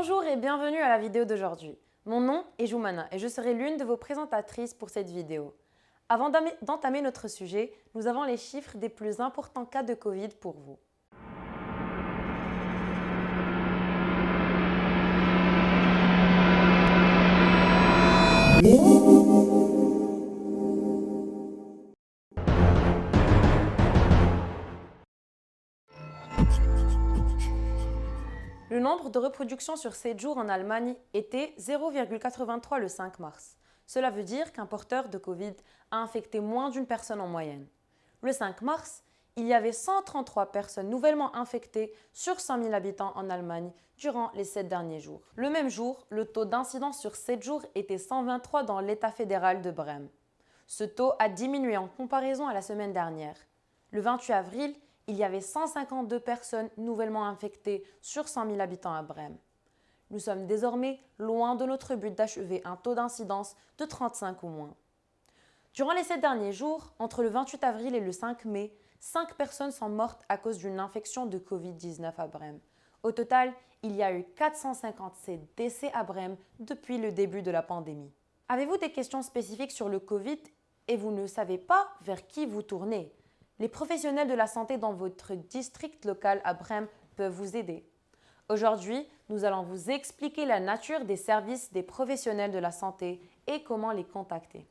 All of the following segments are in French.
Bonjour et bienvenue à la vidéo d'aujourd'hui. Mon nom est Joumana et je serai l'une de vos présentatrices pour cette vidéo. Avant d'entamer notre sujet, nous avons les chiffres des plus importants cas de Covid pour vous. Le nombre de reproductions sur 7 jours en Allemagne était 0,83 le 5 mars. Cela veut dire qu'un porteur de Covid a infecté moins d'une personne en moyenne. Le 5 mars, il y avait 133 personnes nouvellement infectées sur 100 000 habitants en Allemagne durant les 7 derniers jours. Le même jour, le taux d'incidence sur 7 jours était 123 dans l'État fédéral de Brême. Ce taux a diminué en comparaison à la semaine dernière. Le 28 avril, il y avait 152 personnes nouvellement infectées sur 100 000 habitants à Brême. Nous sommes désormais loin de notre but d'achever un taux d'incidence de 35 ou moins. Durant les 7 derniers jours, entre le 28 avril et le 5 mai, 5 personnes sont mortes à cause d'une infection de Covid-19 à Brême. Au total, il y a eu 457 décès à Brême depuis le début de la pandémie. Avez-vous des questions spécifiques sur le Covid et vous ne savez pas vers qui vous tourner? Les professionnels de la santé dans votre district local à Brême peuvent vous aider. Aujourd'hui, nous allons vous expliquer la nature des services des professionnels de la santé et comment les contacter.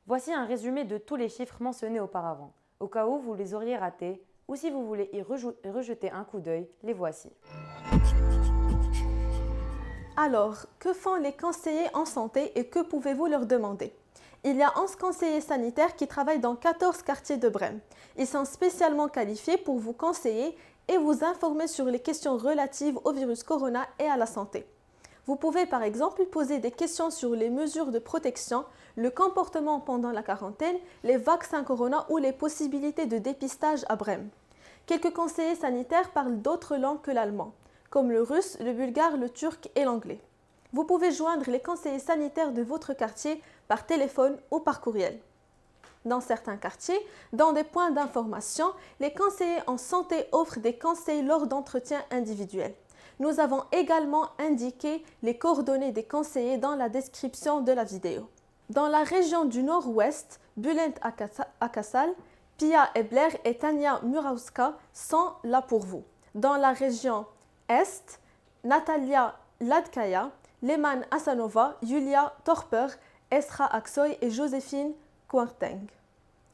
Voici un résumé de tous les chiffres mentionnés auparavant. Au cas où vous les auriez ratés ou si vous voulez y rejeter un coup d'œil, les voici. Alors, que font les conseillers en santé et que pouvez-vous leur demander? Il y a 11 conseillers sanitaires qui travaillent dans 14 quartiers de Brême. Ils sont spécialement qualifiés pour vous conseiller et vous informer sur les questions relatives au virus corona et à la santé. Vous pouvez par exemple poser des questions sur les mesures de protection, le comportement pendant la quarantaine, les vaccins corona ou les possibilités de dépistage à Brême. Quelques conseillers sanitaires parlent d'autres langues que l'allemand, comme le russe, le bulgare, le turc et l'anglais. Vous pouvez joindre les conseillers sanitaires de votre quartier par téléphone ou par courriel. Dans certains quartiers, dans des points d'information, les conseillers en santé offrent des conseils lors d'entretiens individuels. Nous avons également indiqué les coordonnées des conseillers dans la description de la vidéo. Dans la région du Nord-Ouest, Bülent Akasal, Pia Ebler et Tania Murawska sont là pour vous. Dans la région Est, Natalia Ladkaya, Leman Asanova, Julia Torper, Esra Aksoy et Joséphine Kwarteng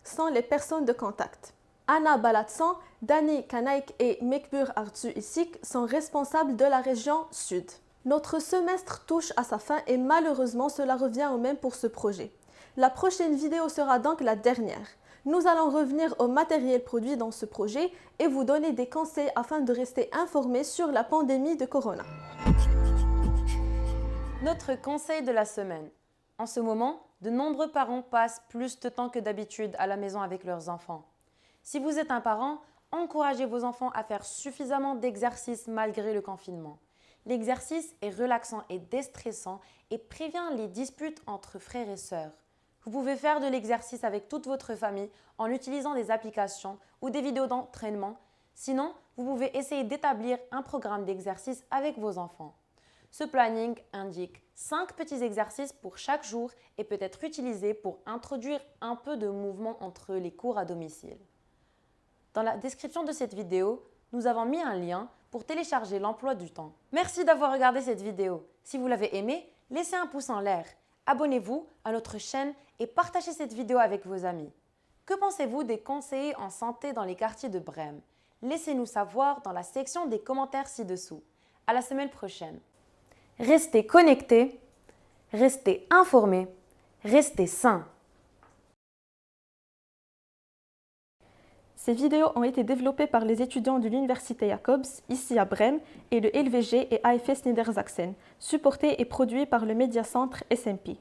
sont les personnes de contact. Anna Balatsan, Dani Kanaik et Mekbur Arzu Isik sont responsables de la région Sud. Notre semestre touche à sa fin et malheureusement cela revient au même pour ce projet. La prochaine vidéo sera donc la dernière. Nous allons revenir au matériel produit dans ce projet et vous donner des conseils afin de rester informés sur la pandémie de Corona. Notre conseil de la semaine. En ce moment, de nombreux parents passent plus de temps que d'habitude à la maison avec leurs enfants. Si vous êtes un parent, encouragez vos enfants à faire suffisamment d'exercices malgré le confinement. L'exercice est relaxant et déstressant et prévient les disputes entre frères et sœurs. Vous pouvez faire de l'exercice avec toute votre famille en utilisant des applications ou des vidéos d'entraînement. Sinon, vous pouvez essayer d'établir un programme d'exercice avec vos enfants. Ce planning indique 5 petits exercices pour chaque jour et peut être utilisé pour introduire un peu de mouvement entre les cours à domicile. Dans la description de cette vidéo, nous avons mis un lien pour télécharger l'emploi du temps. Merci d'avoir regardé cette vidéo. Si vous l'avez aimée, laissez un pouce en l'air. Abonnez-vous à notre chaîne et partagez cette vidéo avec vos amis. Que pensez-vous des conseillers en santé dans les quartiers de Brême? Laissez-nous savoir dans la section des commentaires ci-dessous. À la semaine prochaine. Restez connectés, restez informés, restez sains. Ces vidéos ont été développées par les étudiants de l'Université Jacobs, ici à Brême, et le LVG et AFS Niedersachsen, supportées et produites par le Médiacentre SMP.